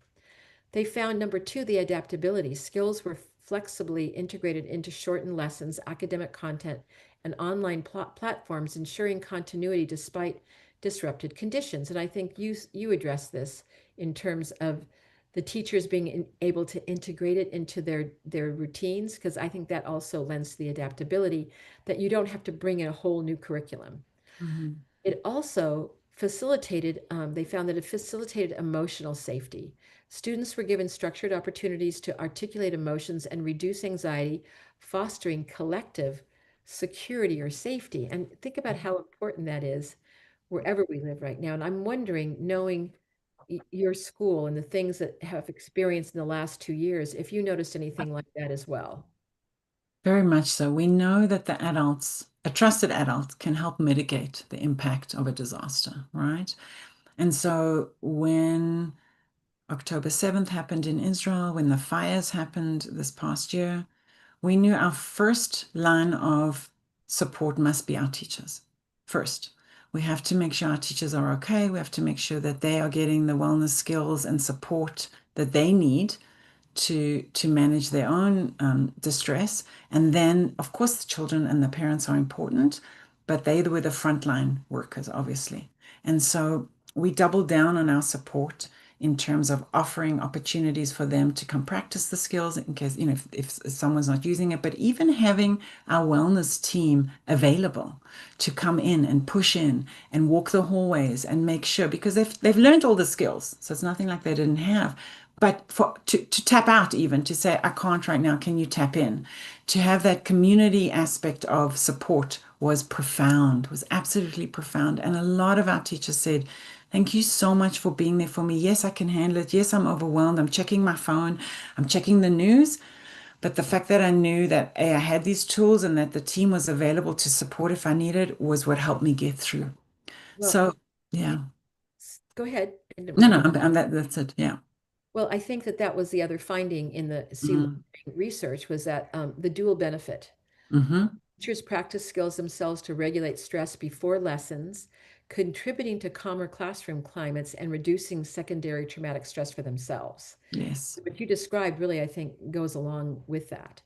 Speaker 1: They found number two, the adaptability. Skills were flexibly integrated into shortened lessons, academic content, and online platforms, ensuring continuity despite disrupted conditions. And I think you address this in terms of the teachers being able to integrate it into their routines, because I think that also lends to the adaptability that you don't have to bring in a whole new curriculum.
Speaker 2: Mhm.
Speaker 1: It also facilitated, they found that it facilitated emotional safety. Students were given structured opportunities to articulate emotions and reduce anxiety, fostering collective security or safety. And think about how important that is wherever we live right now. And I'm wondering, knowing your school and the things that have experienced in the last 2 years, if you noticed anything like that as well.
Speaker 2: Very much so. We know that the adults, a trusted adult, can help mitigate the impact of a disaster, right? And so when October 7th happened in Israel, when the fires happened this past year, we knew our first line of support must be our teachers. First, we have to make sure our teachers are okay. We have to make sure that they are getting the wellness skills and support that they need to manage their own distress. And then, of course, the children and the parents are important, but they were the frontline workers, obviously. And so we doubled down on our support in terms of offering opportunities for them to come practice the skills in case, if someone's not using it, but even having our wellness team available to come in and push in and walk the hallways and make sure, because they've learned all the skills. So it's nothing like they didn't have. But to tap out, even to say, I can't right now, can you tap in? To have that community aspect of support was profound, was absolutely profound. And a lot of our teachers said, thank you so much for being there for me. Yes, I can handle it. Yes, I'm overwhelmed. I'm checking my phone. I'm checking the news. But the fact that I knew that I had these tools and that the team was available to support if I needed was what helped me get through.
Speaker 1: Well,
Speaker 2: So, yeah.
Speaker 1: go ahead. I didn't
Speaker 2: No,
Speaker 1: mean
Speaker 2: no,
Speaker 1: to.
Speaker 2: that's it. Yeah.
Speaker 1: Well, I think that that was the other finding in the sea
Speaker 2: Mm-hmm.
Speaker 1: learning research was that the dual benefit.
Speaker 2: Mm-hmm.
Speaker 1: Teachers practice skills themselves to regulate stress before lessons, contributing to calmer classroom climates and reducing secondary traumatic stress for themselves.
Speaker 2: Yes.
Speaker 1: What you described really, I think, goes along with that.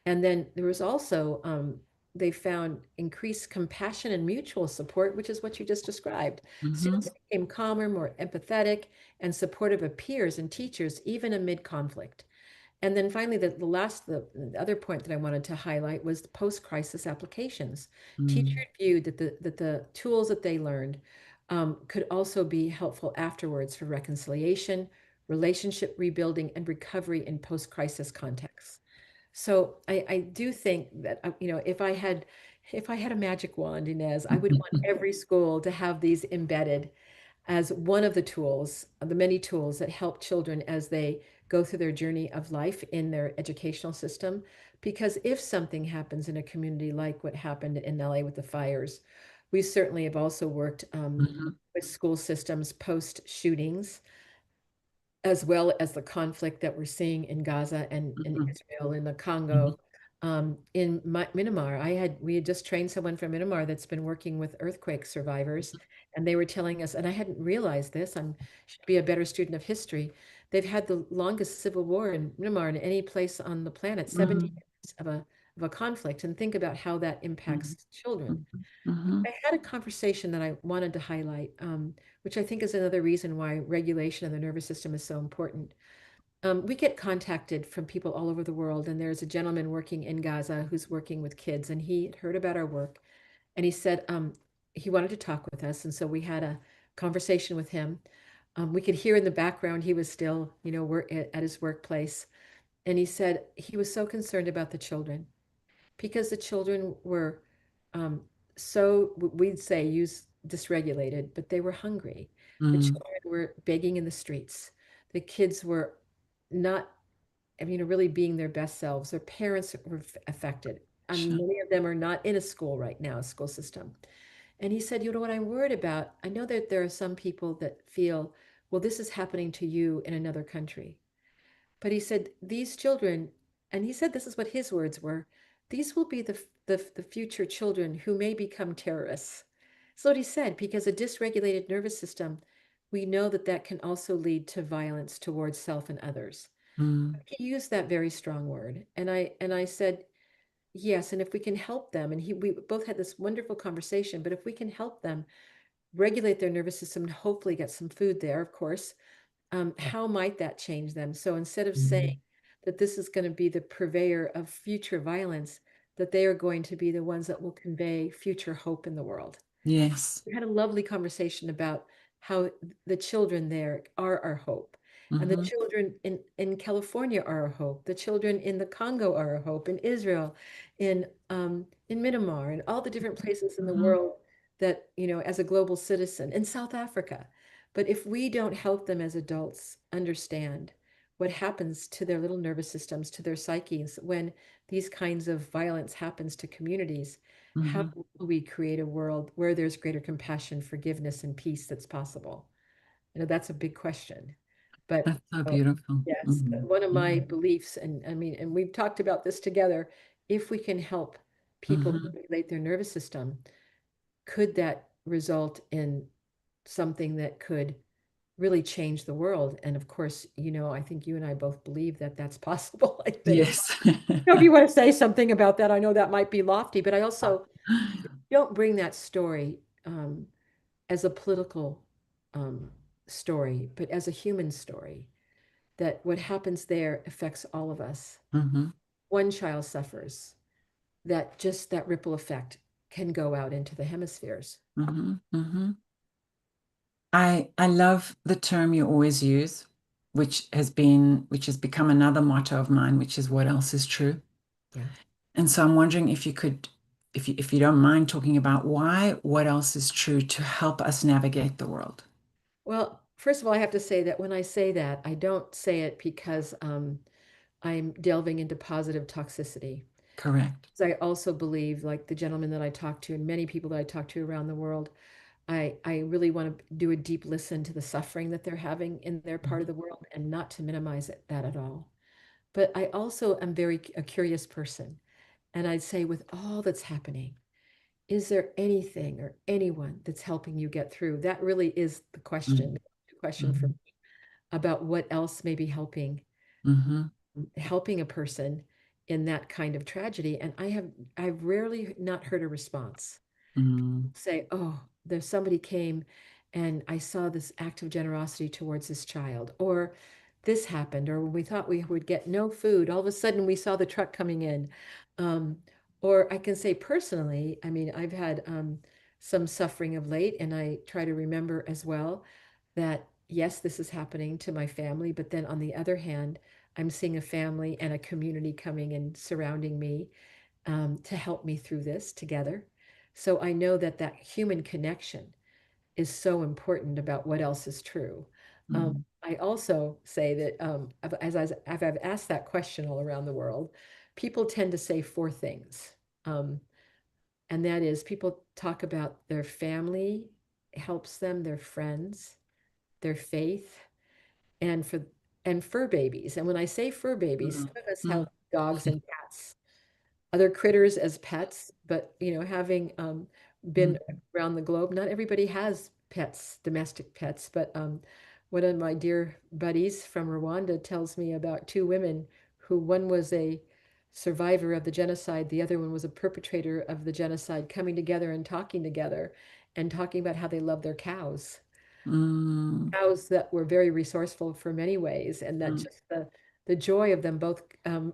Speaker 1: And then there was also, they found increased compassion and mutual support, which is what you just described.
Speaker 2: Mm-hmm.
Speaker 1: Students became calmer, more empathetic, and supportive of peers and teachers, even amid conflict. And then finally, the other point that I wanted to highlight was the post-crisis applications.
Speaker 2: Mm-hmm.
Speaker 1: Teachers viewed that the tools that they learned could also be helpful afterwards for reconciliation, relationship rebuilding, and recovery in post-crisis contexts. So I do think that if I had a magic wand, Inez, I would want every school to have these embedded as one of the tools, the many tools that help children as they go through their journey of life in their educational system. Because if something happens in a community like what happened in LA with the fires, we certainly have also worked
Speaker 2: Mm-hmm.
Speaker 1: with school systems post shootings, as well as the conflict that we're seeing in Gaza and in
Speaker 2: Mm-hmm.
Speaker 1: Israel, in the
Speaker 2: Mm-hmm.
Speaker 1: Congo. in Myanmar. We had just trained someone from Myanmar that's been working with earthquake survivors, and they were telling us, and I hadn't realized this. I'm should be a better student of history. They've had the longest civil war in Myanmar in any place on the planet, 70
Speaker 2: Mhm,
Speaker 1: years of a conflict, and think about how that
Speaker 2: mhm,
Speaker 1: impacts children.
Speaker 2: mhm, mhm,
Speaker 1: I had a conversation that I wanted to highlight, which I think is another reason why regulation of the nervous system is so important. We get contacted from people all over the world, and there's a gentleman working in Gaza who's working with kids, and he had heard about our work, and he said he wanted to talk with us, and so we had a conversation with him. We could hear in the background he was still, work at his workplace, and he said he was so concerned about the children because the children were um, we'd say use dysregulated, but they were hungry. The
Speaker 2: mhm,
Speaker 1: children were begging in the streets. The kids were not, really being their best selves. Their parents were affected.
Speaker 2: sure.
Speaker 1: Many of them are not in a school right now, a school system. And he said, what I'm worried about, I know that there are some people that feel, well, this is happening to you in another country. But he said, these children, and he said this is what his words were, these will be the future children who may become terrorists. So what he said, because a dysregulated nervous system, we know that that can also lead to violence towards self and others.
Speaker 2: Mm,
Speaker 1: He used that very strong word. And I said, yes, and if we can help them, and we both had this wonderful conversation, but if we can help them regulate their nervous system and hopefully get some food there, of course, how might that change them? So instead of saying
Speaker 2: mhm.
Speaker 1: that this is going to be the purveyor of future violence, that they are going to be the ones that will convey future hope in the world.
Speaker 2: Yes.
Speaker 1: We had a lovely conversation about how the children there are our hope. And the
Speaker 2: Mhm,
Speaker 1: children in California are our hope. The children in the Congo are our hope, in Israel, in Myanmar, and all the different places in the
Speaker 2: mhm,
Speaker 1: world that, as a global citizen, in South Africa. But if we don't help them as adults understand what happens to their little nervous systems, to their psyches, when these kinds of violence happens to communities, how
Speaker 2: mhm.
Speaker 1: will we create a world where there's greater compassion, forgiveness, and peace that's possible? That's a big question. But
Speaker 2: That's so
Speaker 1: oh,
Speaker 2: beautiful.
Speaker 1: yes,
Speaker 2: Mhm,
Speaker 1: one of my
Speaker 2: mhm,
Speaker 1: beliefs, and I mean, and we've talked about this together, if we can help people
Speaker 2: mhm,
Speaker 1: regulate their nervous system, could that result in something that could really change the world? And of course, I think you and I both believe that that's possible, I think.
Speaker 2: yes.
Speaker 1: If you want to say something about that, I know that might be lofty, but I also don't bring that story as a political um, story, but as a human story, that what happens there affects all of us.
Speaker 2: Mhm,
Speaker 1: One child suffers, that just that ripple effect can go out into the hemispheres.
Speaker 2: mhm, mhm. I love the term you always use, which has become another motto of mine, which is what else is true.
Speaker 1: Yeah.
Speaker 2: And so I'm wondering if you could, if you don't mind talking about why what else is true to help us navigate the world.
Speaker 1: Well, first of all, I have to say that when I say that, I don't say it because I'm delving into positive toxicity.
Speaker 2: Correct.
Speaker 1: So I also believe, like the gentleman that I talked to, and many people that I talk to around the world, I really want to do a deep listen to the suffering that they're having in their part of the world and not to minimize that at all. But I also am a curious person. And I'd say, with all that's happening, is there anything or anyone that's helping you get through? That really is
Speaker 2: Mm,
Speaker 1: the question for
Speaker 2: mhm,
Speaker 1: me about what else may be
Speaker 2: mhm,
Speaker 1: helping a person in that kind of tragedy. And I've rarely not heard a response
Speaker 2: mm,
Speaker 1: say, oh, there's somebody came and I saw this act of generosity towards this child, or this happened, or when we thought we would get no food, all of a sudden we saw the truck coming in. Um, or I can say personally, I mean, I've had some suffering of late, and I try to remember as well that yes, this is happening to my family, but then on the other hand, I'm seeing a family and a community coming and surrounding me to help me through this together. So I know that that human connection is so important about what else is true.
Speaker 2: mm,
Speaker 1: I also say that as I've asked that question all around the world, people tend to say four things. Um, and that is people talk about their family helps them, their friends, their faith, and fur babies. And when I say fur babies,
Speaker 2: mm,
Speaker 1: some of us have
Speaker 2: mm,
Speaker 1: dogs and cats. other critters as pets, but having been
Speaker 2: Mm,
Speaker 1: around the globe, not everybody has pets, domestic pets, but one of my dear buddies from Rwanda tells me about two women who one was a survivor of the genocide, the other one was a perpetrator of the genocide, coming together and talking about how they love their cows.
Speaker 2: mm,
Speaker 1: Cows that were very resourceful for many ways, and that
Speaker 2: mm,
Speaker 1: just the joy of them both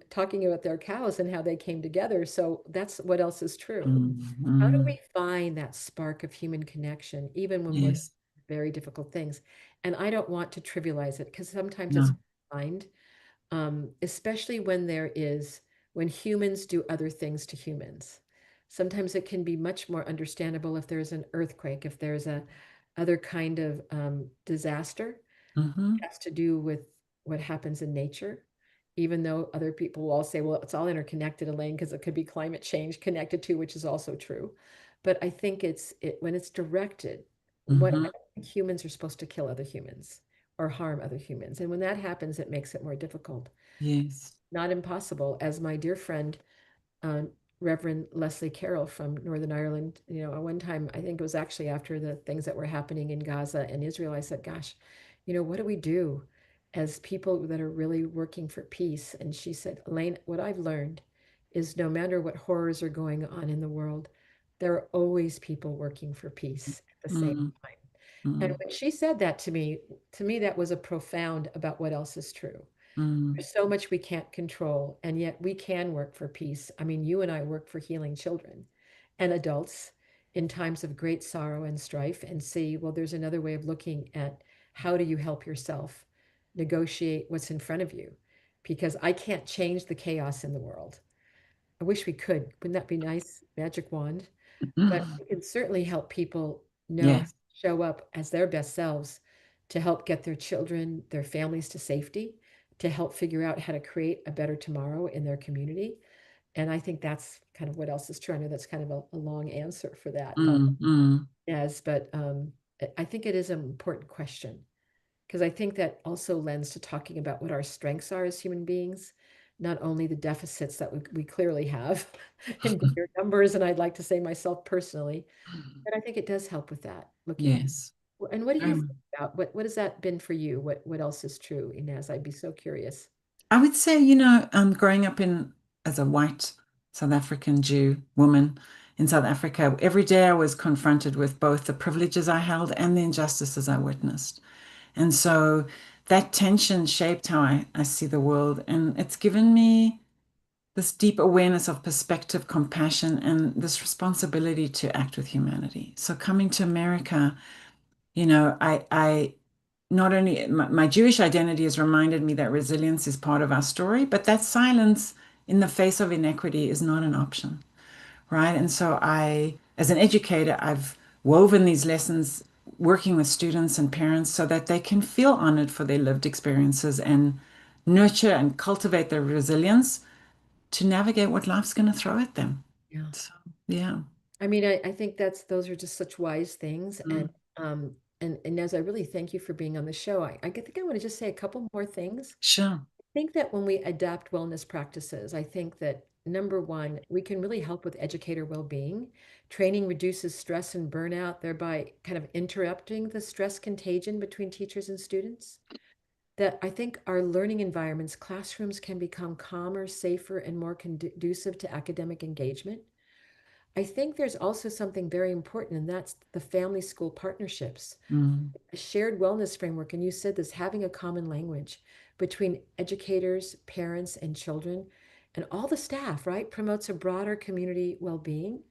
Speaker 1: talking about their cows and how they came together. So that's what else is true.
Speaker 2: mm,
Speaker 1: How do
Speaker 2: mm.
Speaker 1: we find that spark of human connection, even when we're
Speaker 2: Yes.
Speaker 1: very difficult things? And I don't want to trivialize it because sometimes it's
Speaker 2: No.
Speaker 1: mind, especially when humans do other things to humans. Sometimes it can be much more understandable if there's an earthquake, if there's a other kind of disaster
Speaker 2: Mm-hmm.
Speaker 1: has to do with what happens in nature, even though other people will all say, well, it's all interconnected, Elaine, because it could be climate change connected to, which is also true. But I think when it's directed, what
Speaker 2: Mm-hmm.
Speaker 1: I think humans are supposed to kill other humans or harm other humans. And when that happens, it makes it more difficult.
Speaker 2: Yes.
Speaker 1: Not impossible, as my dear friend uh, Reverend Leslie Carroll from Northern Ireland. At one time, I think it was actually after the things that were happening in Gaza and Israel, I said, gosh, what do we do as people that are really working for peace? And she said, Elaine, what I've learned is no matter what horrors are going on in the world, there are always people working for peace at the same
Speaker 2: Mm,
Speaker 1: time. And
Speaker 2: mm,
Speaker 1: when she said that to me, that was a profound about what else is true.
Speaker 2: mm,
Speaker 1: There's so much we can't control, and yet we can work for peace. I mean, you and I work for healing children and adults in times of great sorrow and strife, and see, well, there's another way of looking at how do you help yourself negotiate what's in front of you? Because I can't change the chaos in the world. I wish we could. Wouldn't that be nice? Magic wand. But
Speaker 2: mm.
Speaker 1: we can certainly help people know,
Speaker 2: Yes.
Speaker 1: show up as their best selves to help get their children, their families to safety, to help figure out how to create a better tomorrow in their community. And I think that's kind of what else is true. I know that's kind of a long answer for that,
Speaker 2: Mm, mm,
Speaker 1: yes, but I think it is an important question because I think that also lends to talking about what our strengths are as human beings, not only the deficits that we clearly have in bigger numbers, and I'd like to say myself personally, but I think it does help with that, looking at.
Speaker 2: yes.
Speaker 1: And what do you think
Speaker 2: Um,
Speaker 1: about what has that been for you? What else is true, Inez? I'd be so curious.
Speaker 2: I would say, growing up in as a white South African Jew woman in South Africa, every day I was confronted with both the privileges I held and the injustices I witnessed. And so that tension shaped how I see the world. And it's given me this deep awareness of perspective, compassion, and this responsibility to act with humanity. So coming to America, I not only my Jewish identity has reminded me that resilience is part of our story, but that silence in the face of inequity is not an option, right? And so as an educator, I've woven these lessons working with students and parents so that they can feel honored for their lived experiences and nurture and cultivate their resilience to navigate what life's going to throw at them.
Speaker 1: Yeah.
Speaker 2: So, yeah.
Speaker 1: I mean, I think those are just such wise things.
Speaker 2: Mm,
Speaker 1: And Inez, I really thank you for being on the show. Think I want to just say a couple more things.
Speaker 2: sure.
Speaker 1: I think that when we adapt wellness practices, I think that number one, we can really help with educator well-being. Training reduces stress and burnout, thereby kind of interrupting the stress contagion between teachers and students. That I think our learning environments, classrooms can become calmer, safer, and more conducive to academic engagement. I think there's also something very important, and that's the family school partnerships,
Speaker 2: Mm,
Speaker 1: a shared wellness framework. And you said this, having a common language between educators, parents, and children, and all the staff, right, promotes a broader community well-being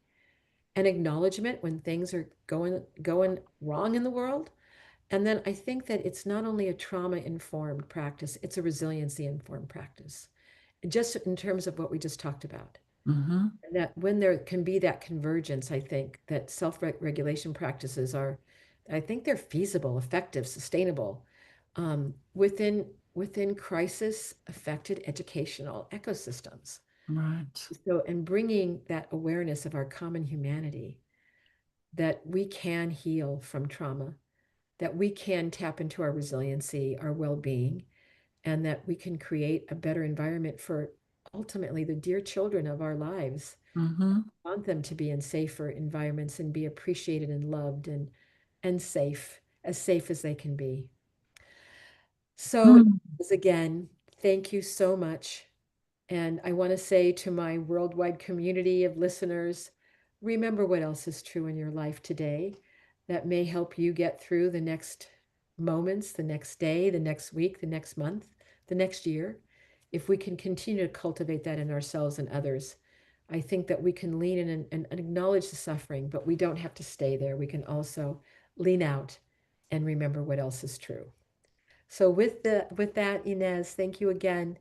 Speaker 1: and acknowledgement when things are going wrong in the world. And then I think that it's not only a trauma-informed practice, it's a resiliency-informed practice, just in terms of what we just talked about.
Speaker 2: hmm.
Speaker 1: And that when there can be that convergence, I think that self-regulation practices are, I think they're feasible, effective, sustainable within crisis affected educational ecosystems.
Speaker 2: Right.
Speaker 1: So, and bringing that awareness of our common humanity, that we can heal from trauma, that we can tap into our resiliency, our well-being, and that we can create a better environment for ultimately the dear children of our lives.
Speaker 2: Hmm.
Speaker 1: Want them to be in safer environments and be appreciated and loved and safe as they can be. So again, thank you so much. And I want to say to my worldwide community of listeners, remember what else is true in your life today that may help you get through the next moments, the next day, the next week, the next month, the next year. If we can continue to cultivate that in ourselves and others, I think that we can lean in and acknowledge the suffering, but we don't have to stay there. We can also lean out and remember what else is true. So with that, Inez, thank you again.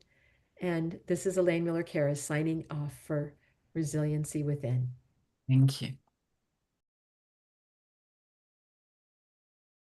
Speaker 1: And this is Elaine Miller-Karas signing off for Resiliency Within.
Speaker 2: Thank you.